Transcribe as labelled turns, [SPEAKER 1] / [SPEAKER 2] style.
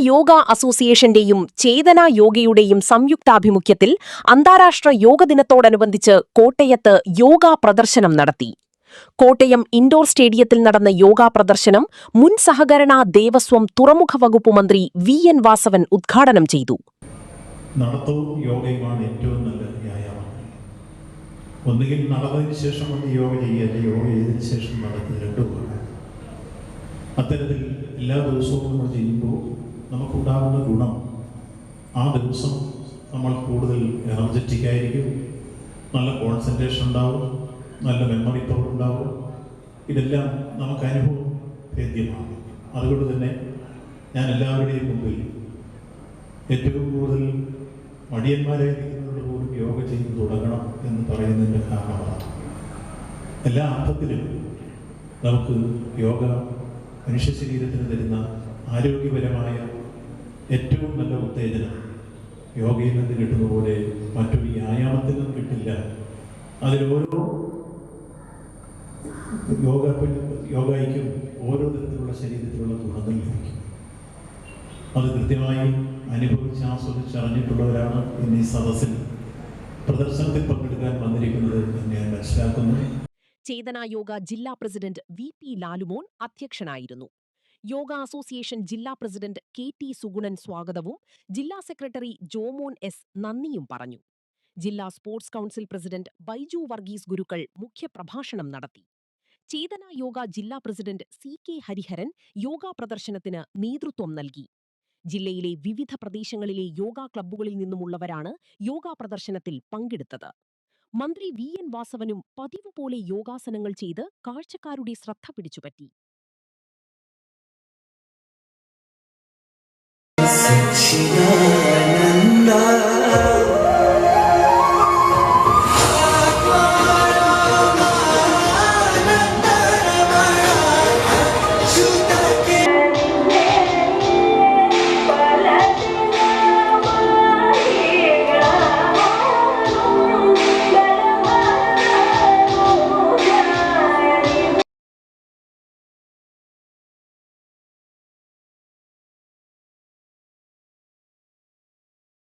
[SPEAKER 1] യോഗ അസോസിയേഷന്റെയും ചേതന യോഗയുടെയും സംയുക്താഭിമുഖ്യത്തിൽ അന്താരാഷ്ട്ര യോഗ ദിനത്തോടനുബന്ധിച്ച് കോട്ടയത്ത് യോഗാ പ്രദർശനം നടത്തി. കോട്ടയം ഇൻഡോർ സ്റ്റേഡിയത്തിൽ നടന്ന യോഗാ പ്രദർശനം മുൻ സഹകരണ ദേവസ്വം തുറമുഖ വകുപ്പ് മന്ത്രി വി.എൻ. വാസവൻ ഉദ്ഘാടനം ചെയ്തു.
[SPEAKER 2] നടത്തവും യോഗയുമാണ് ഏറ്റവും നല്ല വ്യായാമം. ഒന്നുകിൽ നടന്നതിന് ശേഷം വന്ന് യോഗ ചെയ്യുക, അല്ലെങ്കിൽ യോഗ ചെയ്തതിന് ശേഷം നടക്കുന്നത് രണ്ടുമാണ്. അത്തരത്തിൽ എല്ലാ ദിവസവും നമ്മൾ ചെയ്യുമ്പോൾ നമുക്കുണ്ടാകുന്ന ഗുണം, ആ ദിവസം നമ്മൾ കൂടുതൽ എനർജറ്റിക് ആയിരിക്കും, നല്ല കോൺസെൻട്രേഷൻ ഉണ്ടാവും, നല്ല മെമ്മറി പവർ ഉണ്ടാവും. ഇതെല്ലാം നമുക്ക് അനുഭവം ഭേദ്യമാണ്. അതുകൊണ്ട് തന്നെ ഞാൻ എല്ലാവരുടെയും മുമ്പിൽ ഏറ്റവും കൂടുതൽ മടിയന്മാരായിരിക്കുന്നവരോട് പോലും യോഗ ചെയ്ത് തുടങ്ങണം എന്ന് പറയുന്നതിൻ്റെ കാരണമാണ്. എല്ലാ അർത്ഥത്തിലും നമുക്ക് യോഗ മനുഷ്യ ശരീരത്തിന് തരുന്ന ആരോഗ്യപരമായ ഏറ്റവും നല്ല ഉത്തേജനം യോഗയിൽ നിന്ന് കിട്ടുന്ന പോലെ മറ്റൊരു വ്യായാമത്തിൽ നിന്നും കിട്ടില്ല. അതിലോരോ യോഗയ്ക്കും ഓരോ തരത്തിലുള്ള ശരീരത്തിലുള്ള ഗുണങ്ങൾ ലഭിക്കും. അത് കൃത്യമായി അനുഭവിച്ച് ആസ്വദിച്ചറിഞ്ഞിട്ടുള്ളവരാണ് ഇന്ന് ഈ സദസ്സിൽ പ്രദർശനത്തിൽ പങ്കെടുക്കാൻ വന്നിരിക്കുന്നത് എന്ന് ഞാൻ മനസ്സിലാക്കുന്നു.
[SPEAKER 1] ചേതന യോഗ ജില്ലാ പ്രസിഡന്റ് വി.പി. ലാലുമോൻ അധ്യക്ഷനായിരുന്നു. യോഗ അസോസിയേഷൻ ജില്ലാ പ്രസിഡന്റ് കെ.ടി. സുഗുണൻ സ്വാഗതവും ജില്ലാ സെക്രട്ടറി ജോമോൻ എസ്. നന്ദിയും പറഞ്ഞു. ജില്ലാ sports council president Baiju Varghese Gurukkal മുഖ്യപ്രഭാഷണം നടത്തി. ചേതന യോഗ ജില്ലാ പ്രസിഡന്റ് സി.കെ. ഹരിഹരൻ യോഗാ പ്രദർശനത്തിന് നേതൃത്വം നൽകി. ജില്ലയിലെ വിവിധ പ്രദേശങ്ങളിലെ യോഗാ ക്ലബ്ബുകളിൽ നിന്നുമുള്ളവരാണ് യോഗാ പ്രദർശനത്തിൽ പങ്കെടുത്തത്. മന്ത്രി വി.എൻ. വാസവനും പതിവ് പോലെ യോഗാസനങ്ങൾ ചെയ്ത് കാഴ്ചക്കാരുടെ ശ്രദ്ധ പിടിച്ചുപറ്റി.